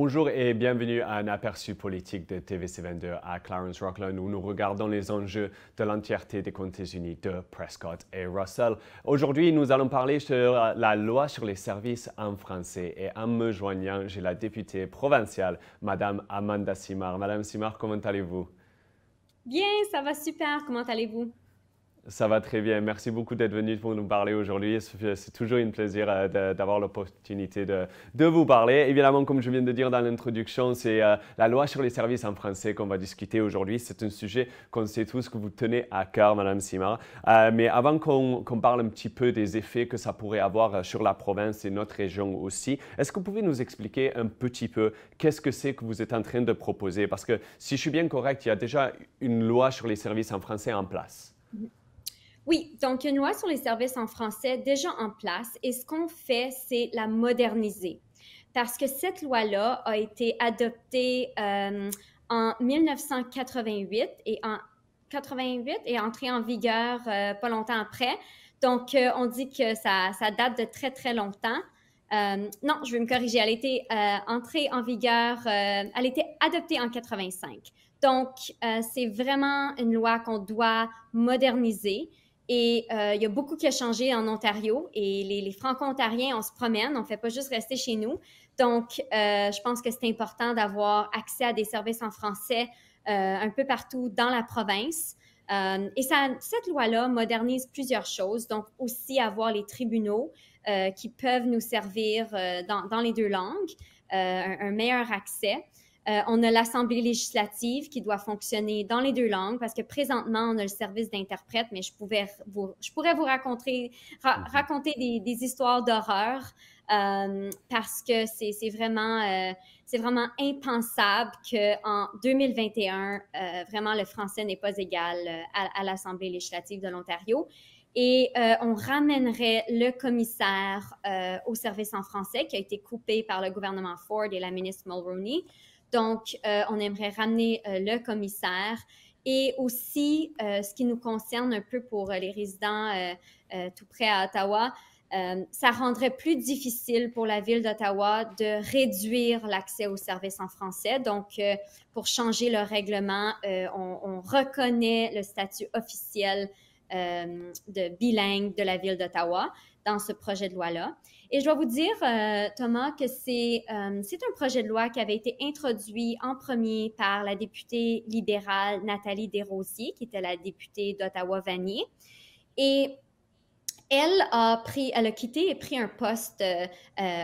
Bonjour et bienvenue à un aperçu politique de TVC22 à Clarence Rockland où nous regardons les enjeux de l'entièreté des comtés unis de Prescott et Russell. Aujourd'hui, nous allons parler sur la loi sur les services en français et en me joignant, j'ai la députée provinciale, Madame Amanda Simard. Madame Simard, comment allez-vous? Bien, ça va super. Comment allez-vous? Ça va très bien. Merci beaucoup d'être venu pour nous parler aujourd'hui. C'est toujours un plaisir d'avoir l'opportunité de vous parler. Évidemment, comme je viens de dire dans l'introduction, c'est la loi sur les services en français qu'on va discuter aujourd'hui. C'est un sujet qu'on sait tous que vous tenez à cœur, Madame Simard. Mais avant qu'on parle un petit peu des effets que ça pourrait avoir sur la province et notre région aussi, est-ce que vous pouvez nous expliquer un petit peu qu'est-ce que c'est que vous êtes en train de proposer? Parce que si je suis bien correct, il y a déjà une loi sur les services en français en place. Oui, donc une loi sur les services en français déjà en place et ce qu'on fait, c'est la moderniser. Parce que cette loi-là a été adoptée en 1988 et entrée en vigueur pas longtemps après. Donc, on dit que ça date de très, très longtemps. Non, je vais me corriger. Elle a été entrée en vigueur, elle a été adoptée en 85. Donc, c'est vraiment une loi qu'on doit moderniser. Et il y a beaucoup qui a changé en Ontario et les Franco-Ontariens, on se promène, on ne fait pas juste rester chez nous. Donc, je pense que c'est important d'avoir accès à des services en français un peu partout dans la province. Cette loi-là modernise plusieurs choses, donc aussi avoir les tribunaux qui peuvent nous servir dans les deux langues, un meilleur accès. On a l'Assemblée législative qui doit fonctionner dans les deux langues parce que présentement, on a le service d'interprète, mais je pourrais vous raconter des histoires d'horreur parce que c'est vraiment impensable qu'en 2021, vraiment le français n'est pas égal à l'Assemblée législative de l'Ontario. Et on ramènerait le commissaire au service en français qui a été coupé par le gouvernement Ford et la ministre Mulroney. Donc, on aimerait ramener le commissaire et aussi, ce qui nous concerne un peu pour les résidents tout près à Ottawa, ça rendrait plus difficile pour la ville d'Ottawa de réduire l'accès aux services en français. Donc, pour changer le règlement, on reconnaît le statut officiel de bilingue de la ville d'Ottawa dans ce projet de loi-là. Et je dois vous dire, Thomas, que c'est un projet de loi qui avait été introduit en premier par la députée libérale Nathalie Desrosiers, qui était la députée d'Ottawa-Vanier. Et elle a quitté et pris un poste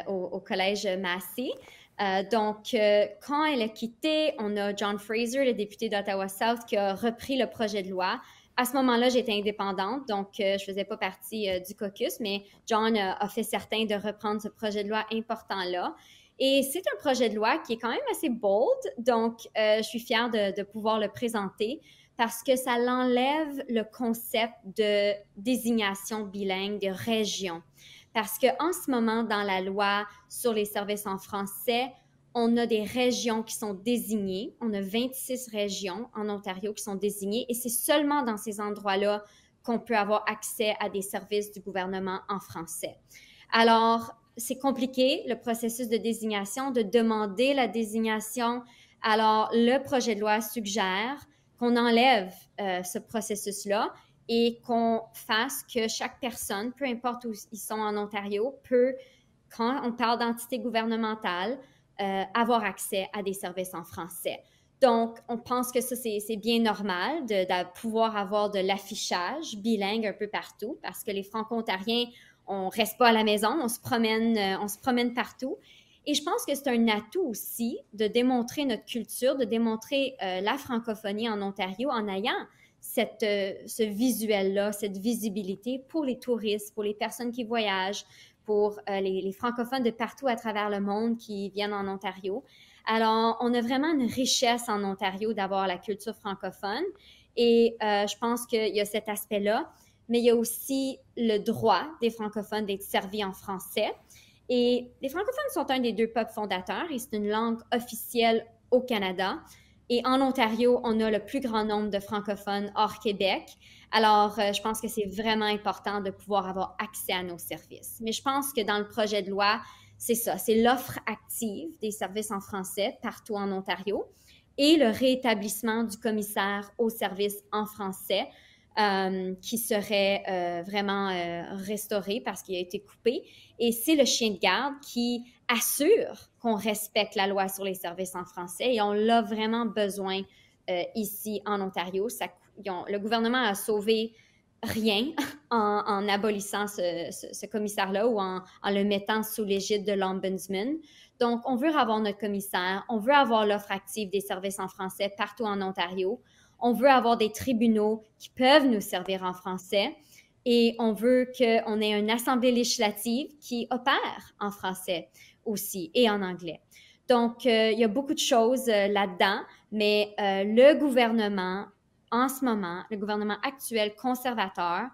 au Collège Massey. Quand elle a quitté, on a John Fraser, le député d'Ottawa-South, qui a repris le projet de loi. À ce moment-là, j'étais indépendante, donc je faisais pas partie du caucus, mais John a fait certain de reprendre ce projet de loi important-là. Et c'est un projet de loi qui est quand même assez bold, donc je suis fière de pouvoir le présenter parce que ça l'enlève le concept de désignation bilingue de région. Parce qu'en ce moment, dans la loi sur les services en français, on a des régions qui sont désignées. On a 26 régions en Ontario qui sont désignées et c'est seulement dans ces endroits-là qu'on peut avoir accès à des services du gouvernement en français. Alors, c'est compliqué, le processus de désignation, de demander la désignation. Alors, le projet de loi suggère qu'on enlève ce processus-là et qu'on fasse que chaque personne, peu importe où ils sont en Ontario, peut, quand on parle d'entité gouvernementale, avoir accès à des services en français. Donc, on pense que ça, c'est bien normal de pouvoir avoir de l'affichage bilingue un peu partout parce que les Franco-Ontariens, on reste pas à la maison, on se promène partout. Et je pense que c'est un atout aussi de démontrer notre culture, de démontrer la francophonie en Ontario en ayant ce visuel-là, cette visibilité pour les touristes, pour les personnes qui voyagent, pour les francophones de partout à travers le monde qui viennent en Ontario. Alors, on a vraiment une richesse en Ontario d'avoir la culture francophone et je pense qu'il y a cet aspect-là, mais il y a aussi le droit des francophones d'être servis en français. Et les francophones sont un des deux peuples fondateurs et c'est une langue officielle au Canada. Et en Ontario, on a le plus grand nombre de francophones hors Québec. Alors, je pense que c'est vraiment important de pouvoir avoir accès à nos services. Mais je pense que dans le projet de loi, c'est ça, c'est l'offre active des services en français partout en Ontario et le rétablissement du commissaire aux services en français qui serait vraiment restauré parce qu'il a été coupé. Et c'est le chien de garde qui assure qu'on respecte la loi sur les services en français et on l'a vraiment besoin ici en Ontario. Le gouvernement a sauvé rien en abolissant ce commissaire-là ou en le mettant sous l'égide de l'Ombudsman. Donc, on veut avoir notre commissaire, on veut avoir l'offre active des services en français partout en Ontario, on veut avoir des tribunaux qui peuvent nous servir en français et on veut qu'on ait une assemblée législative qui opère en français aussi et en anglais. Donc, il y a beaucoup de choses là-dedans, mais le gouvernement en ce moment, le gouvernement actuel conservateur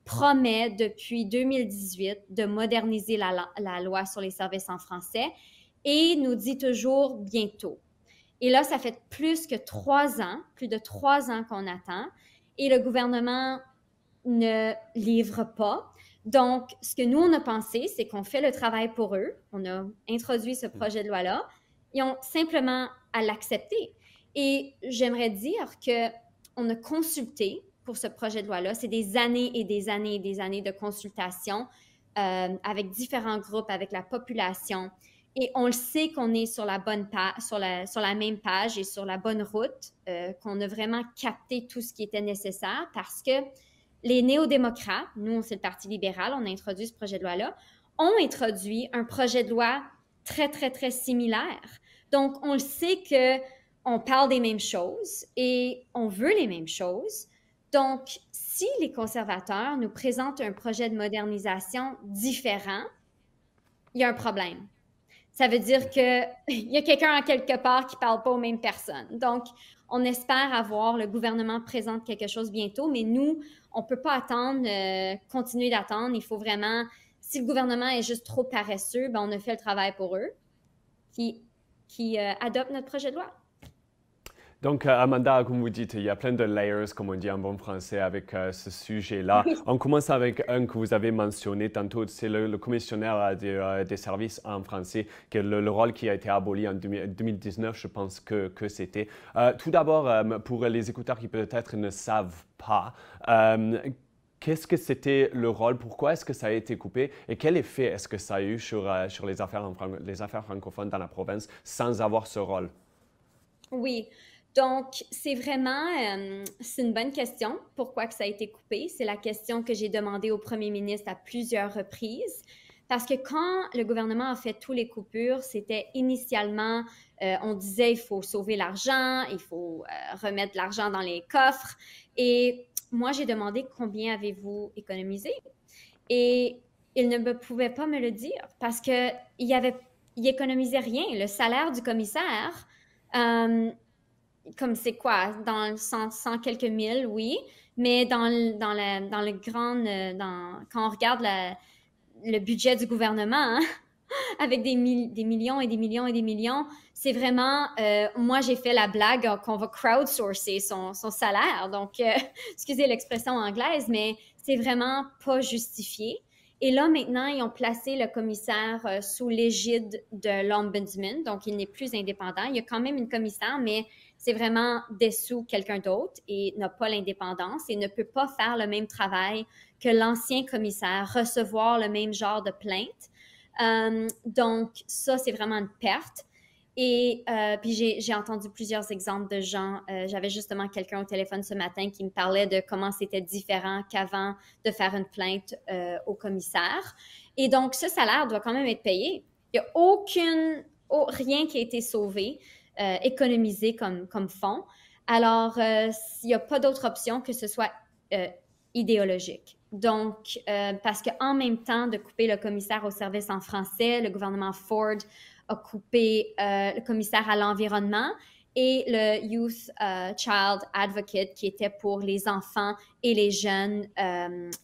promet depuis 2018 de moderniser la loi sur les services en français et nous dit toujours bientôt. Et là, ça fait plus de 3 ans qu'on attend et le gouvernement ne livre pas. Donc, ce que nous, on a pensé, c'est qu'on fait le travail pour eux. On a introduit ce projet de loi-là. Ils ont simplement à l'accepter. Et j'aimerais dire qu'on a consulté pour ce projet de loi-là. C'est des années et des années et des années de consultation avec différents groupes, avec la population. Et on le sait qu'on est sur la bonne page, sur la même page et sur la bonne route, qu'on a vraiment capté tout ce qui était nécessaire parce que les néo-démocrates, nous, c'est le Parti libéral, on a introduit ce projet de loi-là, ont introduit un projet de loi très, très, très similaire. Donc, on le sait qu'on parle des mêmes choses et on veut les mêmes choses. Donc, si les conservateurs nous présentent un projet de modernisation différent, il y a un problème. Ça veut dire qu'il y a quelqu'un à quelque part qui ne parle pas aux mêmes personnes. Donc, on espère avoir, le gouvernement présente quelque chose bientôt, mais nous, on ne peut pas attendre, continuer d'attendre. Il faut vraiment, si le gouvernement est juste trop paresseux, ben on a fait le travail pour eux, qui adoptent notre projet de loi. Donc, Amanda, comme vous dites, il y a plein de layers, comme on dit en bon français, avec ce sujet-là. On commence avec un que vous avez mentionné tantôt, c'est le commissionnaire des services en français, qui est le rôle qui a été aboli en 2019, je pense que c'était. Tout d'abord, pour les écouteurs qui peut-être ne savent pas, qu'est-ce que c'était le rôle? Pourquoi est-ce que ça a été coupé? Et quel effet est-ce que ça a eu sur les affaires francophones dans la province sans avoir ce rôle? Oui. Donc, c'est vraiment, c'est une bonne question. Pourquoi que ça a été coupé? C'est la question que j'ai demandée au premier ministre à plusieurs reprises. Parce que quand le gouvernement a fait toutes les coupures, c'était initialement, on disait il faut sauver l'argent, il faut remettre de l'argent dans les coffres. Et moi, j'ai demandé combien avez-vous économisé? Et il ne pouvait pas me le dire parce qu'il économisait rien. Le salaire du commissaire, comme c'est quoi, dans 100 quelques mille, oui, mais dans le grand, quand on regarde le budget du gouvernement, hein, avec des millions et des millions et des millions, c'est vraiment, moi j'ai fait la blague qu'on va crowdsourcer son salaire, donc excusez l'expression anglaise, mais c'est vraiment pas justifié. Et là, maintenant, ils ont placé le commissaire sous l'égide de l'Ombudsman, donc il n'est plus indépendant. Il y a quand même une commissaire, mais c'est vraiment dessous quelqu'un d'autre et n'a pas l'indépendance et ne peut pas faire le même travail que l'ancien commissaire, recevoir le même genre de plainte. Donc, ça, c'est vraiment une perte. Et puis, j'ai entendu plusieurs exemples de gens. J'avais justement quelqu'un au téléphone ce matin qui me parlait de comment c'était différent qu'avant de faire une plainte au commissaire. Et donc, ce salaire doit quand même être payé. Il n'y a rien qui a été sauvé, économisé comme fonds. Alors, il n'y a pas d'autre option que ce soit idéologique. Donc, parce qu'en même temps de couper le commissaire au service en français, le gouvernement Ford a coupé le commissaire à l'environnement et le Youth Child Advocate qui était pour les enfants et les jeunes,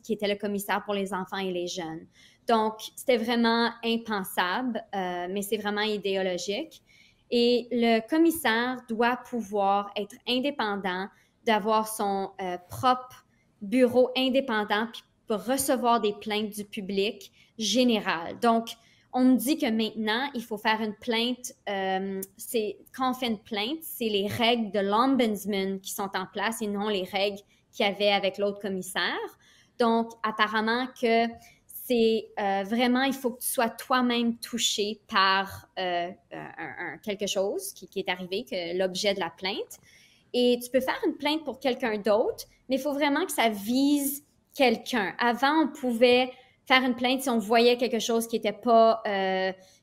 qui était le commissaire pour les enfants et les jeunes. Donc, c'était vraiment impensable, mais c'est vraiment idéologique. Et le commissaire doit pouvoir être indépendant, d'avoir son propre bureau indépendant puis pour recevoir des plaintes du public général. Donc, On me dit que maintenant, il faut faire une plainte. Quand on fait une plainte, c'est les règles de l'ombudsman qui sont en place et non les règles qu'il y avait avec l'autre commissaire. Donc, apparemment que c'est vraiment, il faut que tu sois toi-même touché par quelque chose qui est arrivé, que l'objet de la plainte. Et tu peux faire une plainte pour quelqu'un d'autre, mais il faut vraiment que ça vise quelqu'un. Avant, on pouvait faire une plainte si on voyait quelque chose qui était pas,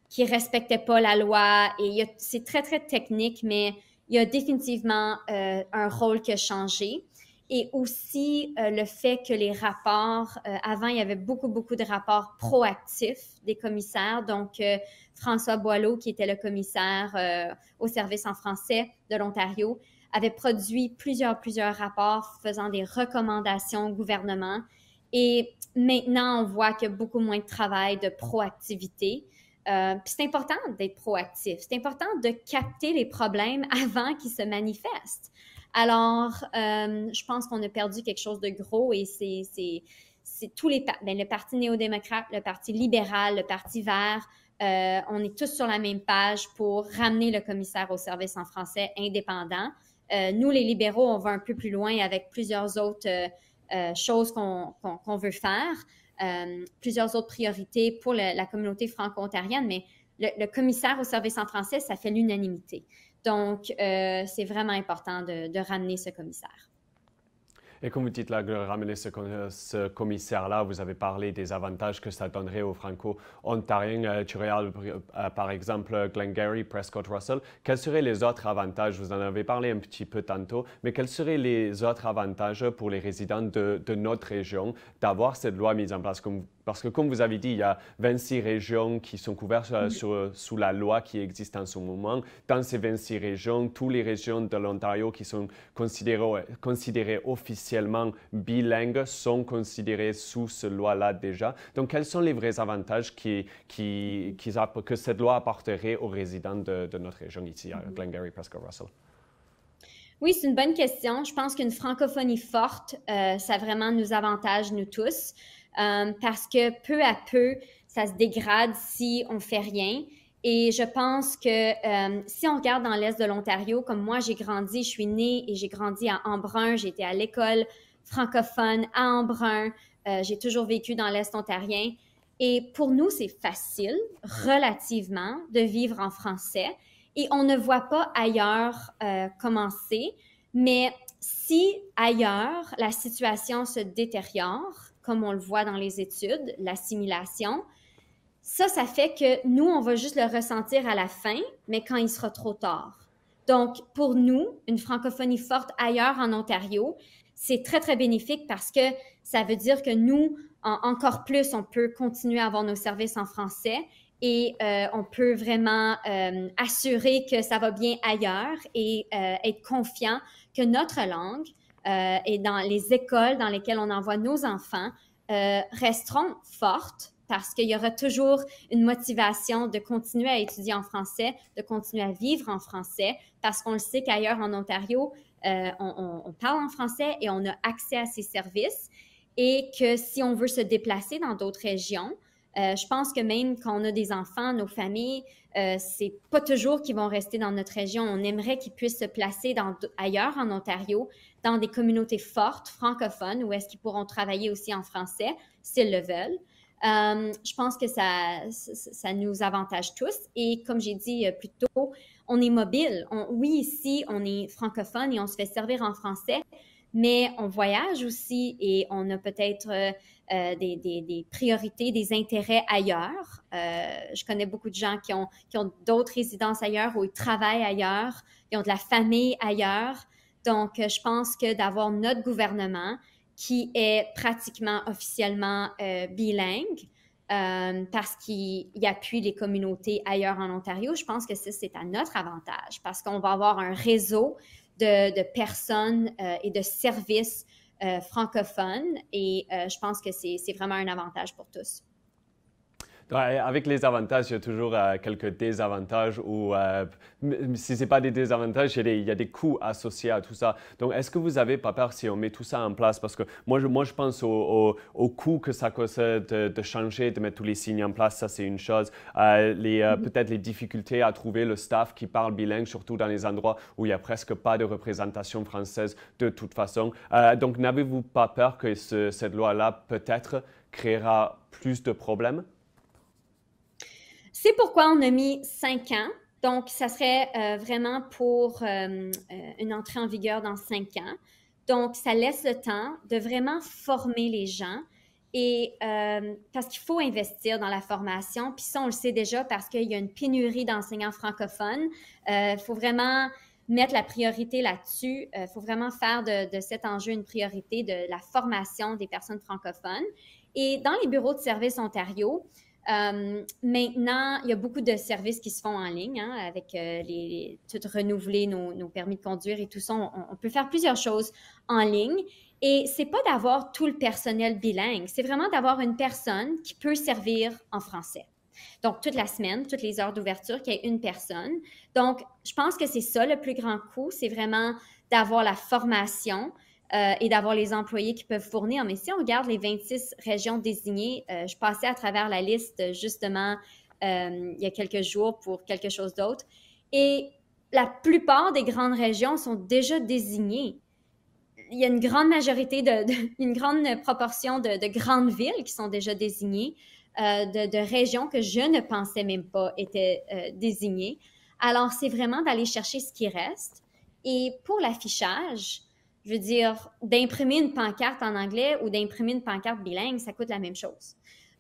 qui respectait pas la loi. Et c'est très, très technique, mais il y a définitivement un rôle qui a changé. Et aussi le fait que les rapports, avant, il y avait beaucoup, beaucoup de rapports proactifs des commissaires. Donc, François Boileau, qui était le commissaire au service en français de l'Ontario, avait produit plusieurs rapports faisant des recommandations au gouvernement. Et maintenant, on voit qu'il y a beaucoup moins de travail de proactivité. Puis c'est important d'être proactif. C'est important de capter les problèmes avant qu'ils se manifestent. Alors, je pense qu'on a perdu quelque chose de gros et c'est tous les le Parti néo-démocrate, le Parti libéral, le Parti vert, on est tous sur la même page pour ramener le commissaire au service en français indépendant. Nous, les libéraux, on va un peu plus loin avec plusieurs autres choses qu'on veut faire, plusieurs autres priorités pour la communauté franco-ontarienne, mais le commissaire au service en français, ça fait l'unanimité. Donc, c'est vraiment important de ramener ce commissaire. Et comme vous dites là, de ramener ce commissaire-là, vous avez parlé des avantages que ça donnerait aux Franco-Ontariens. Tu regardes par exemple Glengarry, Prescott Russell. Quels seraient les autres avantages? Vous en avez parlé un petit peu tantôt, mais quels seraient les autres avantages pour les résidents de notre région d'avoir cette loi mise en place? Parce que comme vous avez dit, il y a 26 régions qui sont couvertes sous la loi qui existe en ce moment. Dans ces 26 régions, toutes les régions de l'Ontario qui sont considérées officiellement bilingues sont considérées sous cette loi-là déjà. Donc, quels sont les vrais avantages que cette loi apporterait aux résidents de notre région ici, à Glengarry, Prescott Russell? Oui, c'est une bonne question. Je pense qu'une francophonie forte, ça vraiment nous avantage, nous tous. Parce que peu à peu, ça se dégrade si on fait rien. Et je pense que si on regarde dans l'Est de l'Ontario, comme moi, j'ai grandi, je suis née et j'ai grandi à Embrun, j'ai été à l'école francophone à Embrun, j'ai toujours vécu dans l'Est ontarien. Et pour nous, c'est facile, relativement, de vivre en français. Et on ne voit pas ailleurs commencer. Mais si ailleurs, la situation se détériore, comme on le voit dans les études, l'assimilation, ça fait que nous, on va juste le ressentir à la fin, mais quand il sera trop tard. Donc, pour nous, une francophonie forte ailleurs en Ontario, c'est très, très bénéfique parce que ça veut dire que nous, encore plus, on peut continuer à avoir nos services en français et on peut vraiment assurer que ça va bien ailleurs et être confiant que notre langue et dans les écoles dans lesquelles on envoie nos enfants resteront fortes parce qu'il y aura toujours une motivation de continuer à étudier en français, de continuer à vivre en français, parce qu'on le sait qu'ailleurs en Ontario, on parle en français et on a accès à ces services et que si on veut se déplacer dans d'autres régions, je pense que même quand on a des enfants, nos familles, c'est pas toujours qu'ils vont rester dans notre région. On aimerait qu'ils puissent se placer ailleurs en Ontario, dans des communautés fortes, francophones, où est-ce qu'ils pourront travailler aussi en français, s'ils le veulent. Je pense que ça nous avantage tous. Et comme j'ai dit plus tôt, on est mobile. Oui, ici, on est francophone et on se fait servir en français, mais on voyage aussi et on a peut-être des priorités, des intérêts ailleurs. Je connais beaucoup de gens qui ont d'autres résidences ailleurs ou ils travaillent ailleurs, ils ont de la famille ailleurs. Donc, je pense que d'avoir notre gouvernement qui est pratiquement officiellement bilingue parce qu'il appuie les communautés ailleurs en Ontario, je pense que c'est à notre avantage parce qu'on va avoir un réseau de personnes et de services francophones et je pense que c'est vraiment un avantage pour tous. Ouais, avec les avantages, il y a toujours quelques désavantages ou si ce n'est pas des désavantages, il y a des coûts associés à tout ça. Donc, est-ce que vous n'avez pas peur si on met tout ça en place? Parce que moi, je pense au coût que ça coûte de changer, de mettre tous les signes en place, ça c'est une chose. Peut-être les difficultés à trouver le staff qui parle bilingue, surtout dans les endroits où il n'y a presque pas de représentation française de toute façon. Donc, n'avez-vous pas peur que cette loi-là peut-être créera plus de problèmes? C'est pourquoi on a mis 5 ans. Donc, ça serait vraiment pour une entrée en vigueur dans 5 ans. Donc, ça laisse le temps de vraiment former les gens et parce qu'il faut investir dans la formation. Puis ça, on le sait déjà parce qu'il y a une pénurie d'enseignants francophones. Il faut vraiment mettre la priorité là-dessus. Il faut vraiment faire de cet enjeu une priorité de la formation des personnes francophones. Et dans les bureaux de services Ontario, maintenant, il y a beaucoup de services qui se font en ligne, hein, avec tout renouveler nos permis de conduire et tout ça. On peut faire plusieurs choses en ligne. Et c'est pas d'avoir tout le personnel bilingue, c'est vraiment d'avoir une personne qui peut servir en français. Donc, toute la semaine, toutes les heures d'ouverture, qu'il y ait une personne. Donc, je pense que c'est ça le plus grand coût, c'est vraiment d'avoir la formation, et d'avoir les employés qui peuvent fournir. Mais si on regarde les 26 régions désignées, je passais à travers la liste justement il y a quelques jours pour quelque chose d'autre. Et la plupart des grandes régions sont déjà désignées. Il y a une grande majorité, une grande proportion de grandes villes qui sont déjà désignées, de régions que je ne pensais même pas étaient désignées. Alors, c'est vraiment d'aller chercher ce qui reste. Et pour l'affichage, je veux dire, d'imprimer une pancarte en anglais ou d'imprimer une pancarte bilingue, ça coûte la même chose.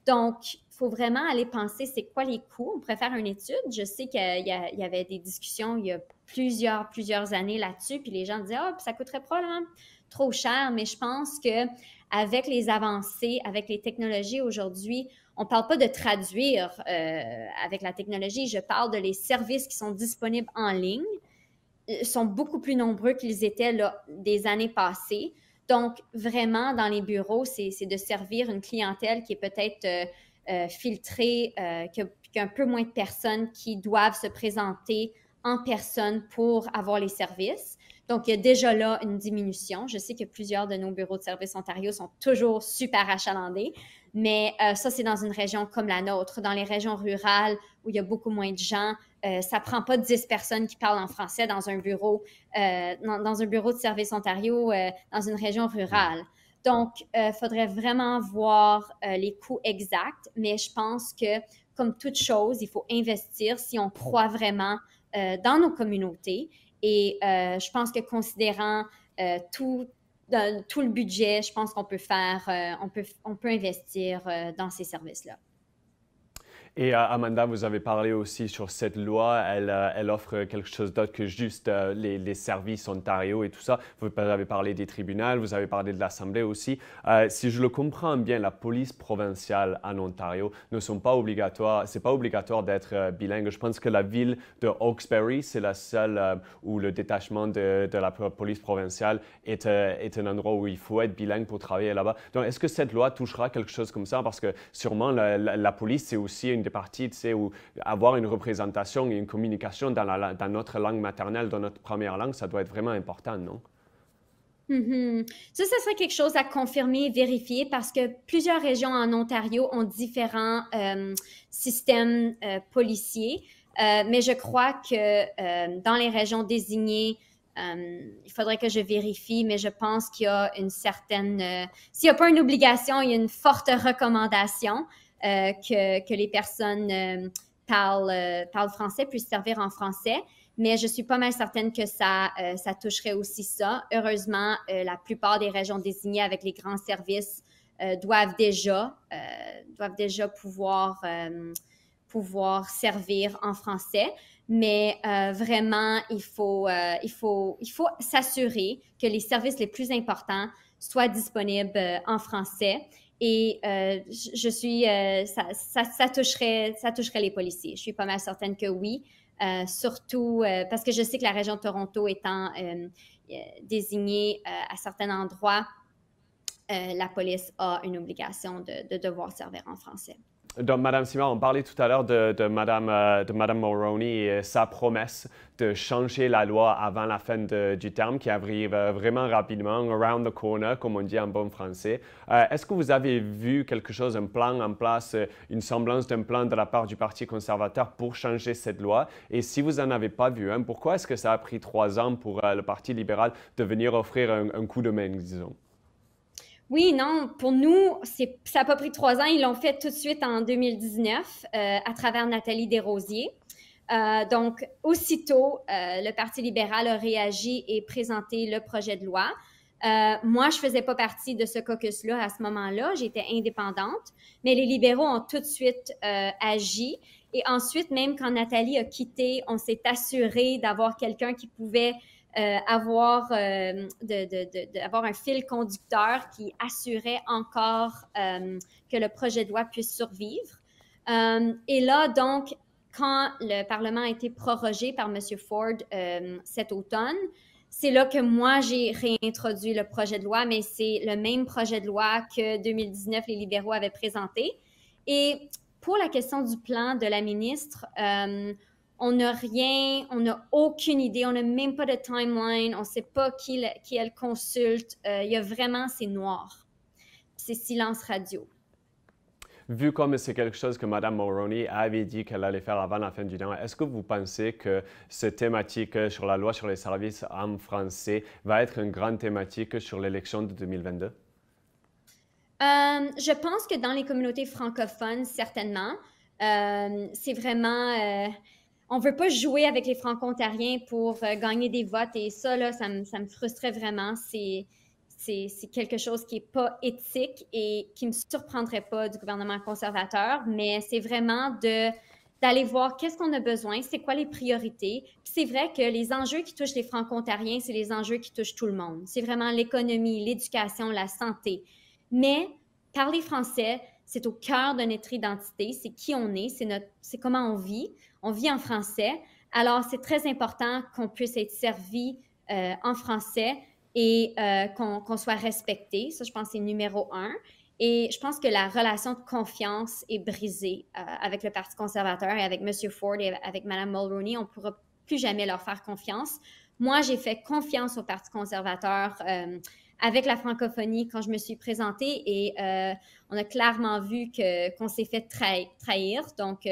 Donc, il faut vraiment aller penser c'est quoi les coûts. On pourrait faire une étude. Je sais qu'il y avait des discussions il y a plusieurs années là-dessus, puis les gens disaient « Ah, ça coûterait probablement trop cher », mais je pense que avec les avancées, avec les technologies aujourd'hui, on ne parle pas de traduire avec la technologie, je parle de les services qui sont disponibles en ligne sont beaucoup plus nombreux qu'ils étaient là, des années passées. Donc, vraiment, dans les bureaux, c'est de servir une clientèle qui est peut-être filtrée, qui a un peu moins de personnes qui doivent se présenter en personne pour avoir les services. Donc, il y a déjà là une diminution. Je sais que plusieurs de nos bureaux de services Ontario sont toujours super achalandés, mais ça, c'est dans une région comme la nôtre. Dans les régions rurales où il y a beaucoup moins de gens, ça ne prend pas 10 personnes qui parlent en français dans un bureau, dans un bureau de service Ontario dans une région rurale. Donc, il faudrait vraiment voir les coûts exacts, mais je pense que, comme toute chose, il faut investir si on croit vraiment dans nos communautés. Et je pense que considérant tout le budget, je pense qu'on peut faire, on peut investir dans ces services-là. Et Amanda, vous avez parlé aussi sur cette loi. Elle offre quelque chose d'autre que juste les services Ontario et tout ça. Vous avez parlé des tribunaux, vous avez parlé de l'Assemblée aussi. Si je le comprends bien, la police provinciale en Ontario ne sont pas obligatoires. C'est pas obligatoire d'être bilingue. Je pense que la ville de Hawkesbury, c'est la seule où le détachement de la police provinciale est un endroit où il faut être bilingue pour travailler là-bas. Donc, est-ce que cette loi touchera quelque chose comme ça? Parce que sûrement, la police, c'est aussi une des parties, tu sais, où avoir une représentation et une communication dans notre langue maternelle, dans notre première langue, ça doit être vraiment important, non? Mm-hmm. Ça serait quelque chose à confirmer et vérifier parce que plusieurs régions en Ontario ont différents systèmes policiers. Mais je crois que dans les régions désignées, il faudrait que je vérifie, mais je pense qu'il y a une certaine... s'il n'y a pas une obligation, il y a une forte recommandation que les personnes parlent français, puissent servir en français. Mais je suis pas mal certaine que ça toucherait aussi ça. Heureusement, la plupart des régions désignées avec les grands services doivent déjà pouvoir servir en français. Mais vraiment, il faut s'assurer que les services les plus importants soient disponibles en français. Et ça toucherait les policiers. Je suis pas mal certaine que oui. Surtout parce que je sais que la région de Toronto étant désignée à certains endroits, la police a une obligation de devoir servir en français. donc, Madame Simard, on parlait tout à l'heure de Madame Mulroney et sa promesse de changer la loi avant la fin du terme qui arrive vraiment rapidement, around the corner, comme on dit en bon français. Est-ce que vous avez vu quelque chose, un plan en place, une semblance d'un plan de la part du Parti conservateur pour changer cette loi? Et si vous n'en avez pas vu un, pourquoi est-ce que ça a pris 3 ans pour le Parti libéral de venir offrir un coup de main, disons? Oui, non, pour nous, ça n'a pas pris 3 ans. Ils l'ont fait tout de suite en 2019 à travers Nathalie Desrosiers. Donc, aussitôt, le Parti libéral a réagi et présenté le projet de loi. Moi, je ne faisais pas partie de ce caucus-là à ce moment-là. J'étais indépendante, mais les libéraux ont tout de suite agi. Et ensuite, même quand Nathalie a quitté, on s'est assuré d'avoir quelqu'un qui pouvait avoir un fil conducteur qui assurait encore que le projet de loi puisse survivre. Et là, donc, quand le Parlement a été prorogé par M. Ford cet automne, c'est là que moi, j'ai réintroduit le projet de loi, mais c'est le même projet de loi que 2019, les libéraux avaient présenté. Et pour la question du plan de la ministre, on n'a rien, on n'a aucune idée, on n'a même pas de timeline, on ne sait pas qui elle consulte. Il y a vraiment, c'est noir. C'est silence radio. Vu comme c'est quelque chose que Mme Mulroney avait dit qu'elle allait faire avant la fin du temps, est-ce que vous pensez que cette thématique sur la loi sur les services en français va être une grande thématique sur l'élection de 2022? Je pense que dans les communautés francophones, certainement. C'est vraiment... on ne veut pas jouer avec les Franco-Ontariens pour gagner des votes et ça, là, ça me frustrait vraiment. C'est quelque chose qui n'est pas éthique et qui ne me surprendrait pas du gouvernement conservateur, mais c'est vraiment d'aller voir qu'est-ce qu'on a besoin, c'est quoi les priorités. Puis c'est vrai que les enjeux qui touchent les Franco-Ontariens, c'est les enjeux qui touchent tout le monde. C'est vraiment l'économie, l'éducation, la santé. Mais parler français, c'est au cœur de notre identité, c'est qui on est, c'est comment on vit. On vit en français. Alors, c'est très important qu'on puisse être servi en français et qu'on soit respecté. Ça, je pense, c'est numéro 1. Et je pense que la relation de confiance est brisée avec le Parti conservateur et avec M. Ford et avec Mme Mulroney. On ne pourra plus jamais leur faire confiance. Moi, j'ai fait confiance au Parti conservateur avec la francophonie quand je me suis présentée et on a clairement vu qu'on s'est fait trahir. Donc,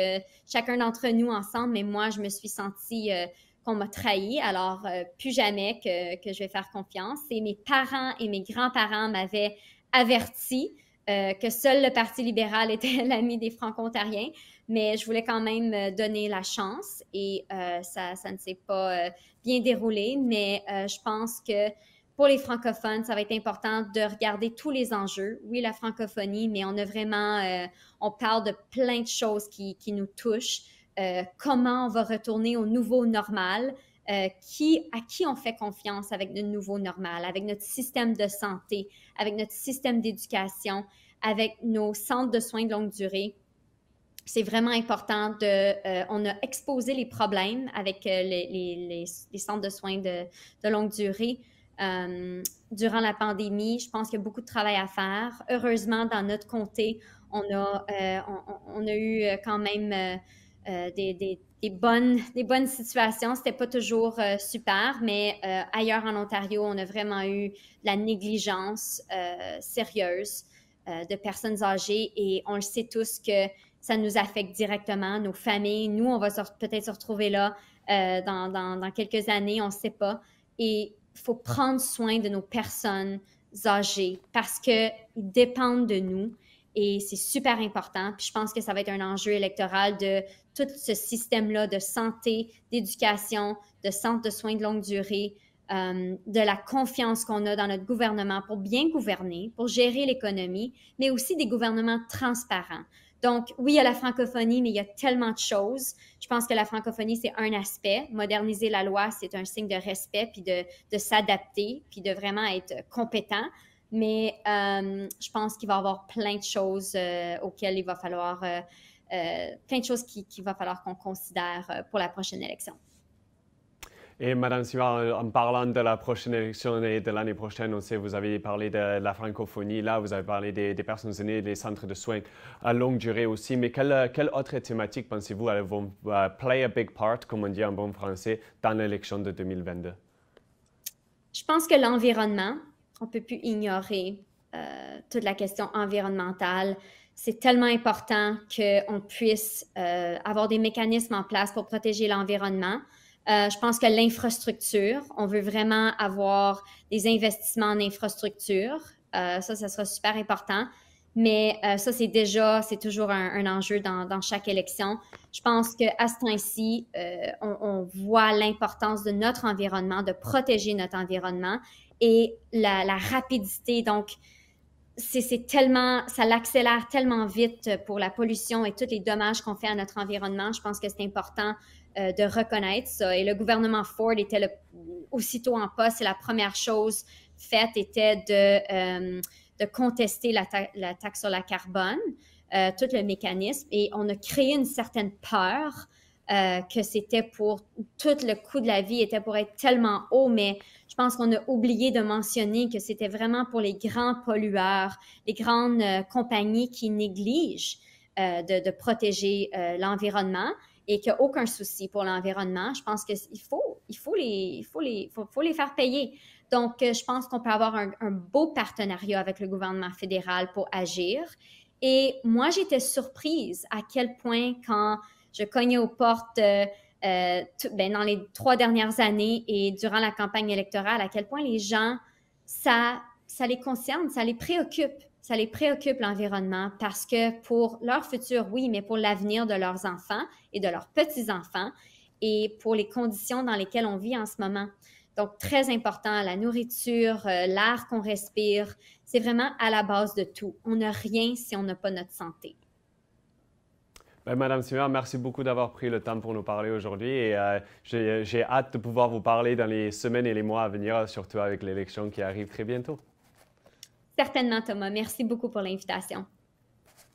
chacun d'entre nous ensemble, mais moi, je me suis sentie qu'on m'a trahi. Alors, plus jamais que je vais faire confiance. Et mes parents et mes grands-parents m'avaient averti que seul le Parti libéral était l'ami des Franco-Ontariens, mais je voulais quand même donner la chance et ça ne s'est pas bien déroulé, mais je pense que pour les francophones, ça va être important de regarder tous les enjeux. Oui, la francophonie, mais on a vraiment, on parle de plein de choses qui nous touchent. Comment on va retourner au nouveau normal? À qui on fait confiance avec le nouveau normal, avec notre système de santé, avec notre système d'éducation, avec nos centres de soins de longue durée. C'est vraiment important on a exposé les problèmes avec les centres de soins de longue durée. Durant la pandémie, je pense qu'il y a beaucoup de travail à faire. Heureusement, dans notre comté, on a eu quand même des bonnes situations. C'était pas toujours super, mais ailleurs en Ontario, on a vraiment eu de la négligence sérieuse de personnes âgées et on le sait tous que ça nous affecte directement, nos familles. Nous, on va peut-être se retrouver là dans quelques années, on ne sait pas. Et il faut prendre soin de nos personnes âgées parce qu'ils dépendent de nous et c'est super important. Puis je pense que ça va être un enjeu électoral de tout ce système-là de santé, d'éducation, de centres de soins de longue durée, de la confiance qu'on a dans notre gouvernement pour bien gouverner, pour gérer l'économie, mais aussi des gouvernements transparents. Donc, oui, il y a la francophonie, mais il y a tellement de choses. Je pense que la francophonie, c'est un aspect. Moderniser la loi, c'est un signe de respect, puis de s'adapter, puis de vraiment être compétent. Mais je pense qu'il va y avoir plein de choses auxquelles il va falloir, plein de choses qu'il va falloir qu'on considère pour la prochaine élection. Et Madame Simard, en parlant de la prochaine élection et de l'année prochaine, on sait, vous avez parlé de la francophonie, là, vous avez parlé des personnes aînées, des centres de soins à longue durée aussi, mais quelle autre thématique pensez-vous elles vont play a big part, comme on dit en bon français, dans l'élection de 2022? Je pense que l'environnement, on ne peut plus ignorer toute la question environnementale. C'est tellement important qu'on puisse avoir des mécanismes en place pour protéger l'environnement. Je pense que l'infrastructure, on veut vraiment avoir des investissements en infrastructure. Ça sera super important. Mais ça, c'est toujours un enjeu dans chaque élection. Je pense qu'à ce temps-ci, on voit l'importance de notre environnement, de protéger notre environnement et la rapidité. Donc, c'est tellement, ça l'accélère tellement vite pour la pollution et tous les dommages qu'on fait à notre environnement. Je pense que c'est important de reconnaître ça. Et le gouvernement Ford était aussitôt en poste et la première chose faite était de contester la taxe sur la carbone, tout le mécanisme. Et on a créé une certaine peur que c'était pour tout le coût de la vie était pour être tellement haut, mais je pense qu'on a oublié de mentionner que c'était vraiment pour les grands pollueurs, les grandes compagnies qui négligent de protéger l'environnement et qu'il n'y a aucun souci pour l'environnement. Je pense qu'il faut les faire payer. Donc, je pense qu'on peut avoir un beau partenariat avec le gouvernement fédéral pour agir. Et moi, j'étais surprise à quel point quand je cognais aux portes dans les 3 dernières années et durant la campagne électorale, à quel point les gens, ça les concerne, ça les préoccupe. Ça les préoccupe l'environnement parce que pour leur futur, oui, mais pour l'avenir de leurs enfants et de leurs petits-enfants et pour les conditions dans lesquelles on vit en ce moment. Donc, très important, la nourriture, l'air qu'on respire, c'est vraiment à la base de tout. On n'a rien si on n'a pas notre santé. Madame Simard, merci beaucoup d'avoir pris le temps pour nous parler aujourd'hui et j'ai hâte de pouvoir vous parler dans les semaines et les mois à venir, surtout avec l'élection qui arrive très bientôt. Certainement, Thomas. Merci beaucoup pour l'invitation.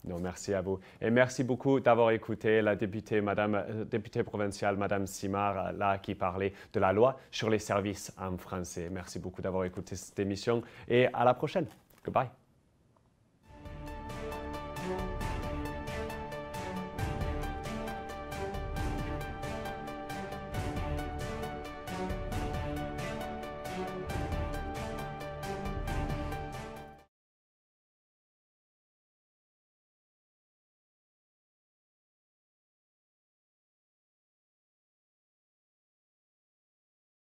Non, merci à vous. Et merci beaucoup d'avoir écouté la députée provinciale, Madame Simard, là, qui parlait de la loi sur les services en français. Merci beaucoup d'avoir écouté cette émission et à la prochaine. Goodbye.